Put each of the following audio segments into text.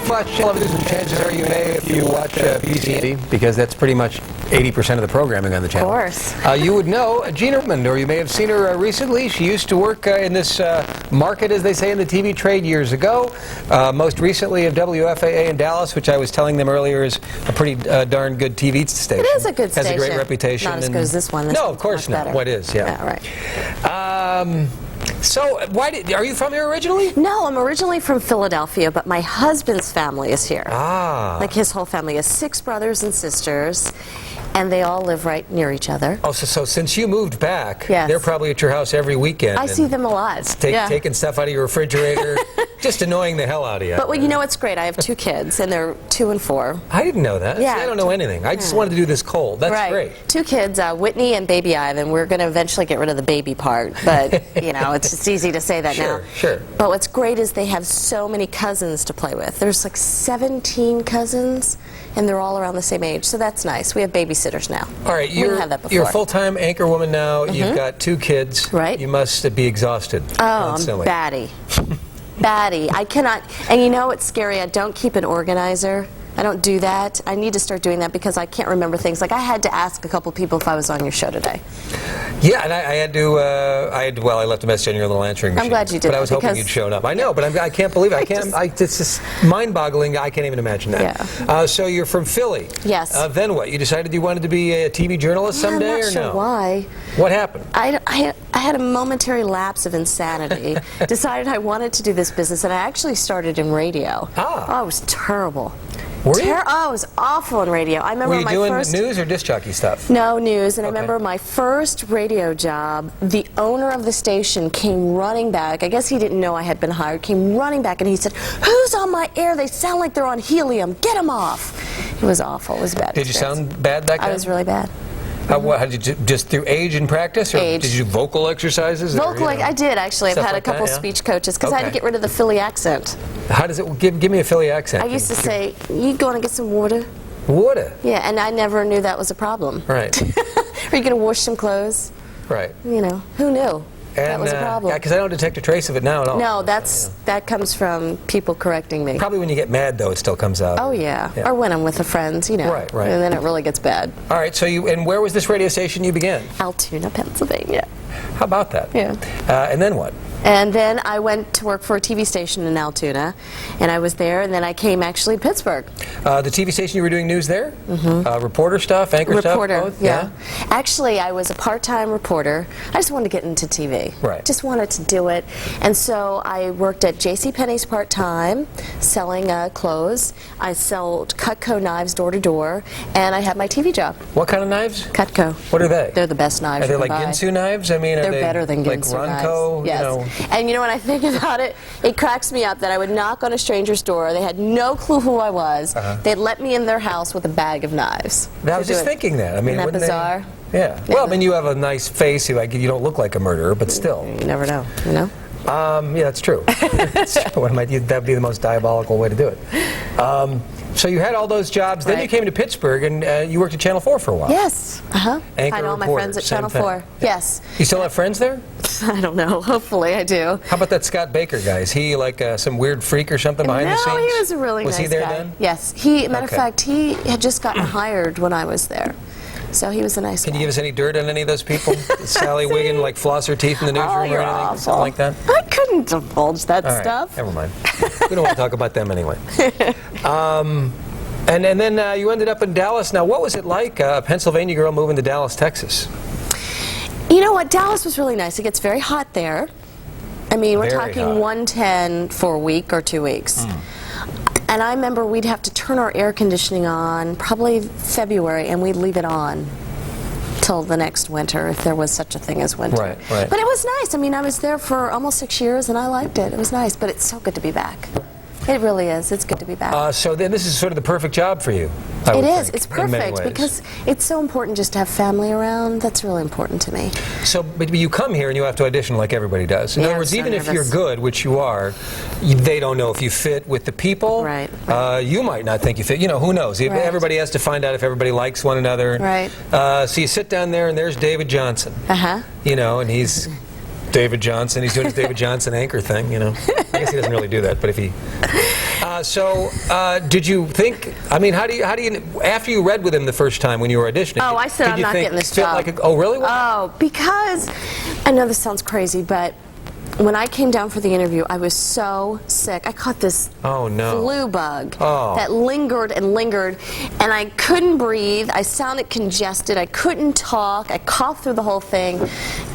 watch television, chances are you may if you watch PCNC, because that's pretty much 80% of the programming on the channel. Of course. You would know Gina Redmond, or you may have seen her recently. She used to work in this market, as they say, in the TV trade years ago. Most recently of WFAA in Dallas, which I was telling them earlier is a pretty darn good TV station. It is a good station. Has a great reputation. Not as good as this one. No, of course not. What is, yeah. Yeah, right. So, are you from here originally? No, I'm originally from Philadelphia, but my husband's family is here. Ah. Like his whole family has 6 brothers and sisters, and they all live right near each other. Oh, so since you moved back, yes, they're probably at your house every weekend. I see them a lot. Taking stuff out of your refrigerator, just annoying the hell out of you. But well, you know what's great? I have 2 kids, and they're 2 and 4. I didn't know that. Yeah. See, I don't know anything. I just wanted to do this cold. That's great. 2 kids, Whitney and baby Ivan. We're going to eventually get rid of the baby part, but you know, it's just easy to say that now. Sure. But what's great is they have so many cousins to play with. There's like 17 cousins, and they're all around the same age, so that's nice. We have babysitters now. All right, you're a full-time anchor woman now. You've got 2 kids. Right. You must be exhausted. Oh, constantly. I'm batty. Batty. I cannot, and you know what's scary? I don't keep an organizer. I don't do that. I need to start doing that because I can't remember things. Like I had to ask a couple people if I was on your show today. Yeah, and I had to. Well, I left a message on your little answering machine. I'm glad you did. But I was hoping you'd shown up. I know, but I can't believe it. It's just mind-boggling. I can't even imagine that. Yeah. So you're from Philly. Yes. Then what? You decided you wanted to be a TV journalist someday, I'm not or sure no? why. What happened? I had a momentary lapse of insanity. Decided I wanted to do this business, and I actually started in radio. Ah. Oh, it was terrible. Were you? Oh, it was awful in radio. I remember Were you doing news or disc jockey stuff? No, news. And I remember my first radio job, the owner of the station came running back. I guess he didn't know I had been hired. Came running back and he said, "Who's on my air? They sound like they're on helium. Get them off." It was awful. It was bad. Did you sound bad back then? I was really bad. How did you just through age and practice, or age. did you do vocal exercises? Vocal, or, you know, I did actually. I've had a couple speech coaches because I had to get rid of the Philly accent. How does it? Give me a Philly accent. I used to say, "You going to get some water?" Water. Yeah, and I never knew that was a problem. Right. Are you going to wash some clothes? Right. You know, who knew? That was a problem. Yeah, because I don't detect a trace of it now at all. No, that comes from people correcting me. Probably when you get mad, though, it still comes out. Oh, yeah. Or when I'm with a friend, you know. Right. And then it really gets bad. All right, so and where was this radio station you began? Altoona, Pennsylvania. How about that? Yeah. And then what? And then I went to work for a TV station in Altoona, and I was there, and then I came actually to Pittsburgh. The TV station, you were doing news there? Mm-hmm. Reporter stuff, anchor stuff? Reporter, yeah. Actually, I was a part-time reporter. I just wanted to get into TV. Right. Just wanted to do it. And so I worked at JCPenney's part-time, selling clothes. I sold Cutco knives door to door, and I had my TV job. What kind of knives? Cutco. What are they? They're the best knives. Are they like Ginsu knives? I mean, they're better than Ginsu like Runco, knives. Yes. You know? And you know, when I think about it, it cracks me up that I would knock on a stranger's door. They had no clue who I was. They'd let me in their house with a bag of knives. I was just thinking that. I mean, isn't that bizarre? Yeah. Well, I mean, you have a nice face. You don't look like a murderer, but still. You never know, you know? Yeah, that's true. That's true. That would be the most diabolical way to do it. So you had all those jobs. Then you came to Pittsburgh, and you worked at Channel 4 for a while. Yes. Anchor I had all my friends at Channel 4. Yes. You still have friends there? I don't know. Hopefully I do. How about that Scott Baker guy? Is he like some weird freak or something behind the scenes? No, he was a really nice guy. Was he there then? Yes. Matter of fact, he had just gotten hired when I was there. So he was a nice guy. Can you give us any dirt on any of those people? Sally Wiggin, like floss her teeth in the newsroom or anything? Awful. Something like that? I couldn't divulge that stuff. Never mind. We don't want to talk about them anyway. And then you ended up in Dallas. Now, what was it like, a Pennsylvania girl moving to Dallas, Texas? You know what? Dallas was really nice. It gets very hot there. I mean, we're talking 110 for a week or 2 weeks. And I remember we'd have to turn our air conditioning on probably February, and we'd leave it on till the next winter, if there was such a thing as winter. Right. But it was nice. I mean, I was there for almost 6 years, and I liked it. It was nice, but it's so good to be back. It really is. It's good to be back. So then this is sort of the perfect job for you. It is. It's perfect because it's so important just to have family around. That's really important to me. So, but you come here and you have to audition like everybody does. In other words, even if you're good, which you are, they don't know if you fit with the people. Right. You might not think you fit. You know, who knows? Right. Everybody has to find out if everybody likes one another. Right. So you sit down there and there's David Johnson. Uh-huh. You know, and he's David Johnson. He's doing his David Johnson anchor thing, you know. I guess he doesn't really do that, but if he... Did you think? I mean, how do you? After you read with him the first time when you were auditioning? Oh, I said did I'm you not think getting this fit job. Like oh, really? Oh, because I know this sounds crazy, but when I came down for the interview, I was so sick. I caught this flu bug that lingered and lingered, and I couldn't breathe. I sounded congested. I couldn't talk. I coughed through the whole thing.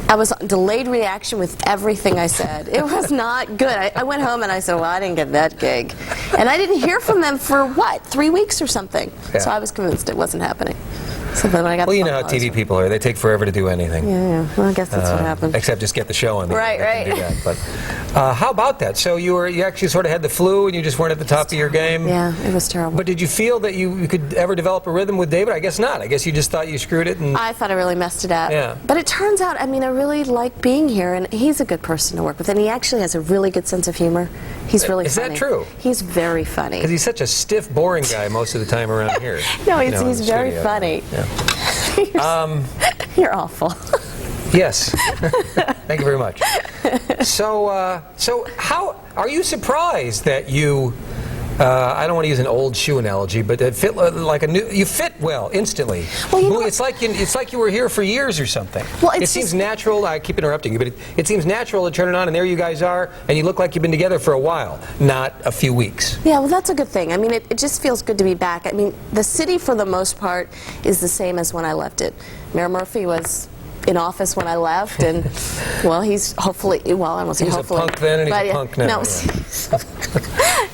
I was on delayed reaction with everything I said. It was not good. I went home and I said, well, I didn't get that gig. And I didn't hear from them for, what, 3 weeks or something. Yeah. So I was convinced it wasn't happening. So then when I got you know how TV people are. They take forever to do anything. Yeah. Well, I guess that's what happened. Except just get the show on the Right. Do that. But how about that? So you actually sort of had the flu and you just weren't at the top of your game? Yeah, it was terrible. But did you feel that you could ever develop a rhythm with David? I guess not. I guess you just thought you screwed it. And I thought I really messed it up. Yeah. But it turns out, I mean, I really like being here, and he's a good person to work with, and he actually has a really good sense of humor. He's really funny. Is that true? He's very funny. Because he's such a stiff, boring guy most of the time around here. No, he's very funny. Yeah. You're awful. Yes. Thank you very much. So how are you surprised that you? I don't want to use an old shoe analogy, but it fit like a new. You fit well instantly. Well, it's like you were here for years or something. Well, it seems natural. I keep interrupting you, but it seems natural to turn it on, and there you guys are, and you look like you've been together for a while, not a few weeks. Yeah, well, that's a good thing. I mean, it just feels good to be back. I mean, the city, for the most part, is the same as when I left it. Mayor Murphy was in office when I left, and well, he's hopefully. Well, I won't say hopefully. He was a punk then, and he's a punk now.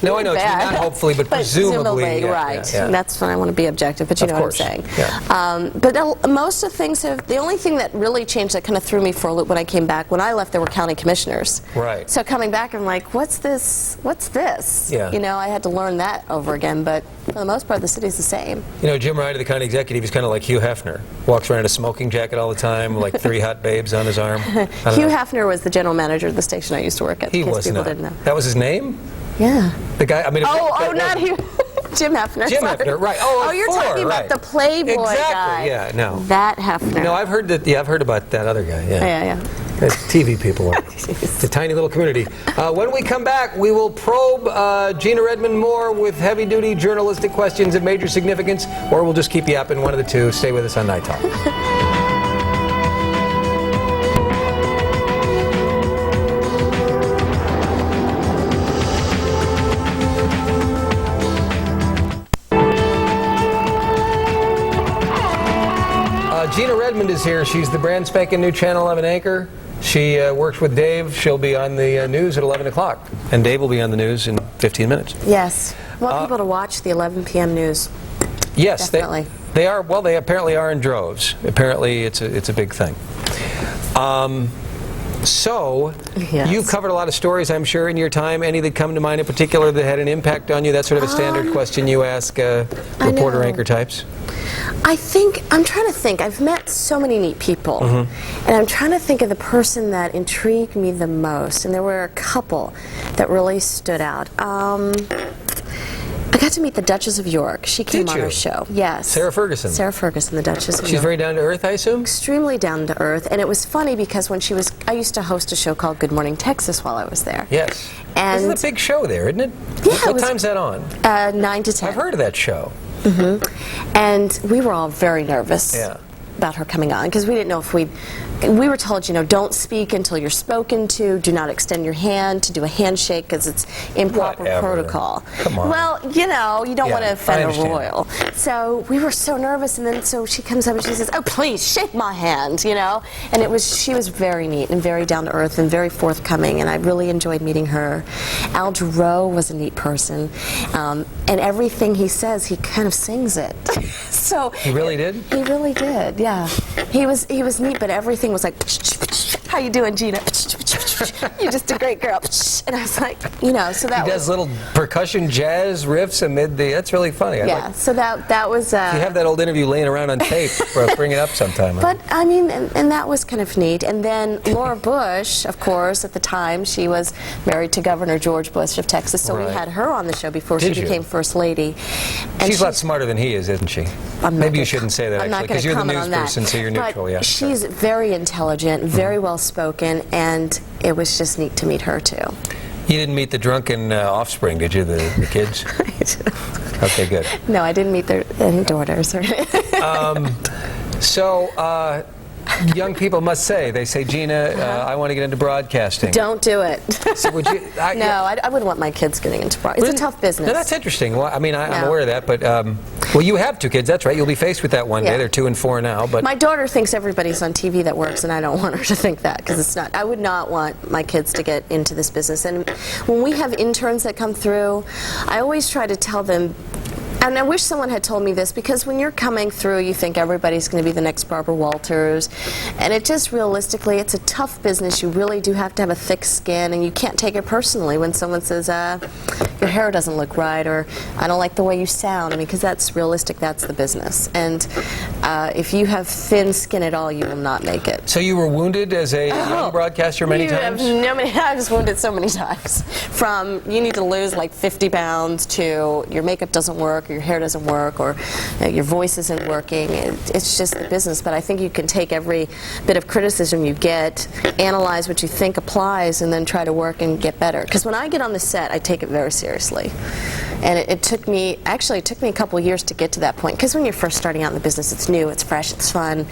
No, no, I know it's not hopefully, but presumably, right. Yeah. That's when I want to be objective, but you know what I'm saying. Yeah. But most of things have. The only thing that really changed, that kind of threw me for a loop when I came back. When I left, there were county commissioners. Right. So coming back, I'm like, what's this? What's this? Yeah. You know, I had to learn that over again. But for the most part, the city's the same. You know, Jim Ryder, the county executive, he's kind of like Hugh Hefner. Walks around in a smoking jacket all the time, like 3 hot babes on his arm. Hugh Hefner was the general manager of the station I used to work at. He was people not. Didn't know. That was his name? Yeah. The guy. I mean. Not Hugh. Jim Hefner. Jim Hefner, right? You're talking about the Playboy guy. Yeah. No. That Hefner. No, I've heard that. Yeah, I've heard about that other guy. Yeah. TV people. It's a tiny little community. When we come back, we will probe Gina Redmond more with heavy-duty journalistic questions of major significance, or we'll just keep you up in one of the two. Stay with us on Night Talk. Gina Redmond is here. She's the brand spanking new Channel 11 anchor. She works with Dave. She'll be on the news at 11 o'clock. And Dave will be on the news in 15 minutes. Yes. I want people to watch the 11 p.m. news. Yes, definitely. They are. Well, they apparently are in droves. Apparently, it's a big thing. You've covered a lot of stories, I'm sure, in your time. Any that come to mind in particular that had an impact on you? That's sort of a standard question you ask reporter anchor types. I'm trying to think. I've met so many neat people, and I'm trying to think of the person that intrigued me the most, and there were a couple that really stood out. I got to meet the Duchess of York. She came on our show. Yes. Sarah Ferguson. Sarah Ferguson, the Duchess of York. She's very down to earth, I assume? Extremely down to earth. And it was funny because when she was, I used to host a show called Good Morning Texas while I was there. Yes. And this is a big show there, isn't it? Yeah. What time's that on? 9 to 10. I've heard of that show. And we were all very nervous about her coming on because we didn't know if we were told, don't speak until you're spoken to, do not extend your hand to do a handshake because it's improper protocol. Come on. Well, you don't want to offend a royal. So we were so nervous, and then so she comes up and she says, oh, please shake my hand, and she was very neat and very down to earth and very forthcoming, and I really enjoyed meeting her. Al Jarreau was a neat person, and everything he says, he kind of sings it. So he really did? He really did, yeah. He was neat, but everything was like, how you doing, Gina? You're just a great girl. And I was like, so that he does little percussion jazz riffs amid that's really funny. So that was... you have that old interview laying around on tape. Bring it up sometime. But, I mean, and that was kind of neat. And then Laura Bush, of course, at the time, she was married to Governor George Bush of Texas, so we had her on the show before she became First Lady. And she's a lot smarter than he is, isn't she? Maybe you shouldn't say that, actually, because you're the news person, so you're neutral. But she's very intelligent, very well spoken, and it was just neat to meet her too. You didn't meet the drunken offspring, did you, the kids? Okay, good. No, I didn't meet any daughters. So, young people must say, they say, Gina, I want to get into broadcasting. Don't do it. So would you, I wouldn't want my kids getting into broadcasting. It's a tough business. No, that's interesting. Well, I mean, I'm aware of that, but, well, you have 2 kids, that's right. You'll be faced with that one day. They're 2 and 4 now. But my daughter thinks everybody's on TV that works, and I don't want her to think that, because it's not. I would not want my kids to get into this business. And when we have interns that come through, I always try to tell them, and I wish someone had told me this, because when you're coming through, you think everybody's going to be the next Barbara Walters, and it just realistically, it's a tough business. You really do have to have a thick skin, and you can't take it personally when someone says, your hair doesn't look right, or I don't like the way you sound. I mean, because that's realistic, that's the business. And if you have thin skin at all, you will not make it. So you were wounded as a young broadcaster many times? I was wounded so many times. From you need to lose like 50 pounds to your makeup doesn't work, your hair doesn't work, or your voice isn't working. It's just the business. But I think you can take every bit of criticism you get, analyze what you think applies, and then try to work and get better. Because when I get on the set, I take it very seriously. And it took me a couple of years to get to that point. Because when you're first starting out in the business, it's new, it's fresh, it's fun.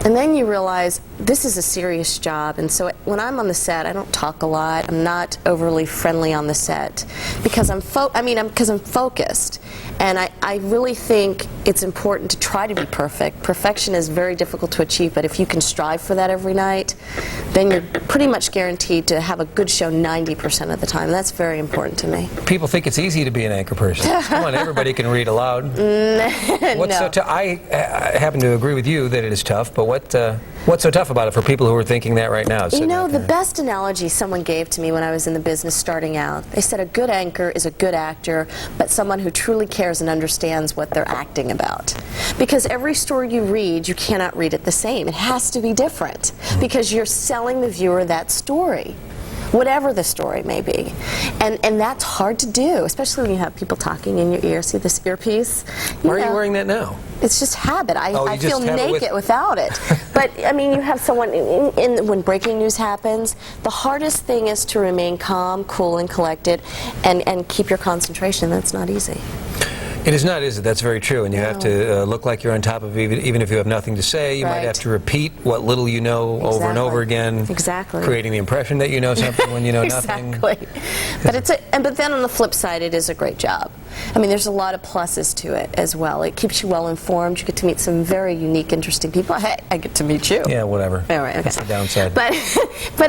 And then you realize this is a serious job. And so when I'm on the set, I don't talk a lot. I'm not overly friendly on the set because I'm focused. And I really think it's important to try to be perfect. Perfection is very difficult to achieve, but if you can strive for that every night, then you're pretty much guaranteed to have a good show 90% of the time. That's very important to me. People think it's easy to be an anchor person. Come on, everybody can read aloud. I happen to agree with you that it is tough, but what's so tough about it for people who are thinking that right now? You know, the best analogy someone gave to me when I was in the business starting out, they said a good anchor is a good actor, but someone who truly cares and understands what they're acting about. Because every story you read, you cannot read it the same. It has to be different because you're selling the viewer that story, whatever the story may be. And that's hard to do, especially when you have people talking in your ear. See this earpiece? Why are you wearing that now? It's just habit. I feel naked without it. But, I mean, you have someone, when breaking news happens, the hardest thing is to remain calm, cool, and collected, and keep your concentration. That's not easy. It is not, is it? That's very true. And you have to look like you're on top of it, even if you have nothing to say. You might have to repeat what little you know over and over again. Exactly. Creating the impression that you know something when you know nothing. Exactly. But then on the flip side, it is a great job. I mean, there's a lot of pluses to it as well. It keeps you well informed. You get to meet some very unique, interesting people. Hey, I get to meet you. Yeah, whatever. All right, okay. That's the downside. But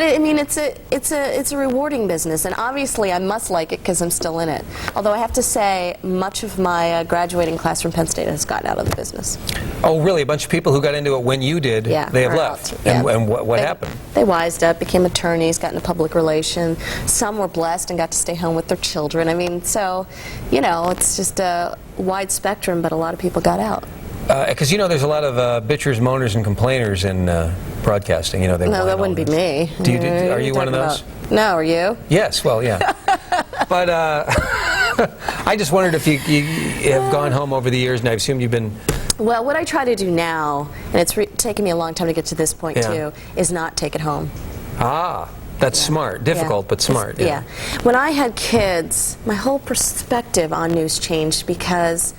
I mean, it's a rewarding business, and obviously I must like it because I'm still in it. Although I have to say, much of my graduating class from Penn State has gotten out of the business. Oh, really? A bunch of people who got into it when you did, they have left. And what happened? They wised up, became attorneys, got into public relations. Some were blessed and got to stay home with their children. I mean, so, you know, it's just a wide spectrum, but a lot of people got out. Because you know, there's a lot of bitchers, moaners, and complainers in broadcasting. You know, no, that wouldn't be me. Are you one of those? No, are you? Yes. Well, yeah. But I just wondered if you have gone home over the years, and I assume you've been. Well, what I try to do now, and it's taken me a long time to get to this point too, is not take it home. Ah. That's smart. Difficult, but smart. Yeah. When I had kids, my whole perspective on news changed because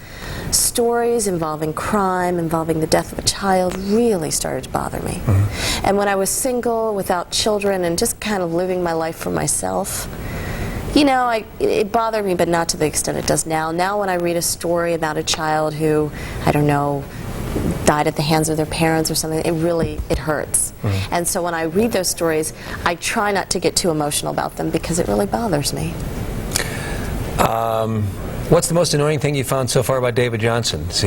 stories involving crime, involving the death of a child, really started to bother me. And when I was single, without children, and just kind of living my life for myself, you know, it bothered me, but not to the extent it does now. Now when I read a story about a child who, I don't know, died at the hands of their parents or something, it hurts. And so when I read those stories, I try not to get too emotional about them because it really bothers me. What's the most annoying thing you found so far about David Johnson? Does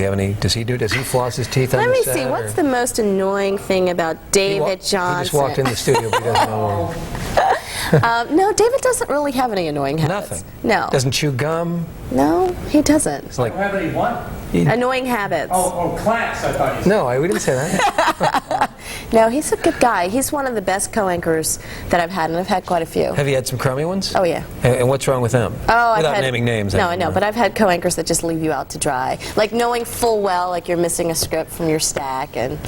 he floss his teeth on the set? Let me see, what's the most annoying thing about David Johnson? He just walked in the studio, but he doesn't know. No, David doesn't really have any annoying habits. Nothing? No. Doesn't chew gum? No, he doesn't. It's like, have any what? Annoying habits. Class, I thought you said. No, we didn't say that. No, he's a good guy. He's one of the best co-anchors that I've had, and I've had quite a few. Have you had some crummy ones? Oh, yeah. And what's wrong with them? Oh, Without naming names. No, I know, but I've had co-anchors that just leave you out to dry. Like knowing full well, like you're missing a script from your stack, and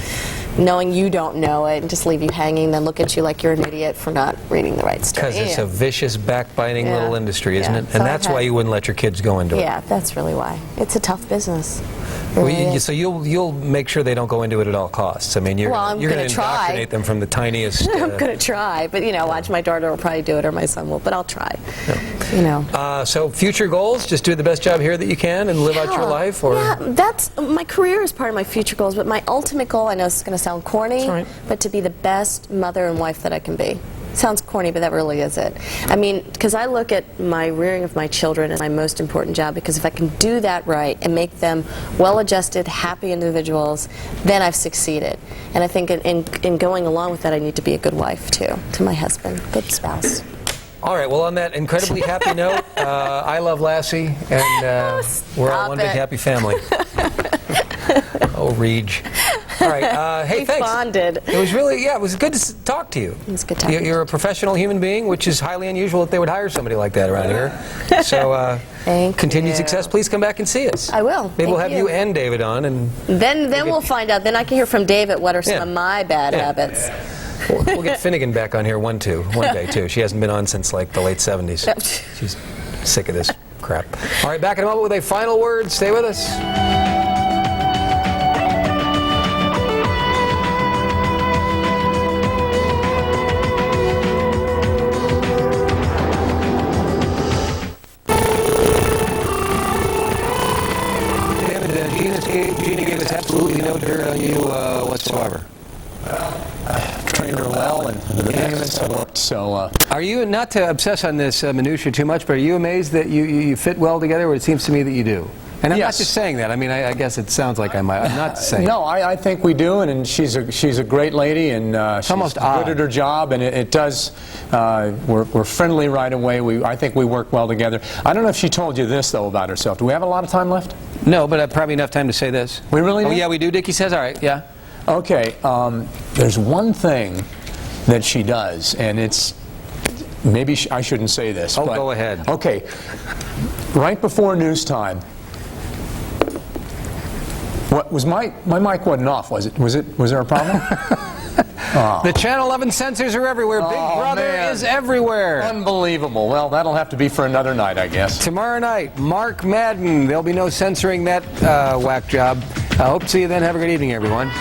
knowing you don't know it and just leave you hanging, then look at you like you're an idiot for not reading the right story. Because it's a vicious, backbiting little industry, isn't it? So And that's why you wouldn't let your kids go into it. Yeah, that's really why. It's a tough business. Well, so you'll make sure they don't go into it at all costs. I mean, you're going to indoctrinate them from the tiniest. I'm going to try, but watch, my daughter will probably do it, or my son will, but I'll try. So future goals: just do the best job here that you can and live out your life. Or that's my career is part of my future goals, but my ultimate goal, I know this is going to sound corny, but to be the best mother and wife that I can be. Sounds corny, but that really is it. I mean, because I look at my rearing of my children as my most important job, because if I can do that right and make them well-adjusted, happy individuals, then I've succeeded. And I think in going along with that, I need to be a good wife, too, to my husband, good spouse. All right, well, on that incredibly happy note, I love Lassie, and we're all one big happy family. Oh, Reg. All right, hey, thanks. Bonded. It was really, it was good to talk to you. It was good talking to you. You're a professional human being, which is highly unusual that they would hire somebody like that around here. So, continued success. Please come back and see us. I will. Maybe we'll have you and David on, and then we'll find out. Then I can hear from David what are some of my bad habits. We'll get Finnegan back on here one day, too. She hasn't been on since, like, the late 70s. She's sick of this crap. All right, back in a moment with a final word. Stay with us. Gina gave us absolutely no dirt on you whatsoever. Trained her well, and the beginning of it worked. So, are you, not to obsess on this minutia too much, but are you amazed that you fit well together? Or it seems to me that you do. And I'm not just saying that. I mean, I guess it sounds like I'm not saying. No, I think we do, and she's a great lady, and she's almost good at her job, and it does. We're friendly right away. I think we work well together. I don't know if she told you this though about herself. Do we have a lot of time left? No, but probably enough time to say this. We really do? Oh yeah, we do. Dickie says, all right, yeah. Okay. There's one thing that she does, and it's maybe I shouldn't say this. Oh, but, go ahead. Okay. Right before news time. What was my mic wasn't off, was it? Was there a problem? The Channel 11 sensors are everywhere. Big Brother is everywhere. Unbelievable. Well, that'll have to be for another night, I guess. Tomorrow night, Mark Madden. There'll be no censoring that whack job. I hope to see you then. Have a good evening, everyone.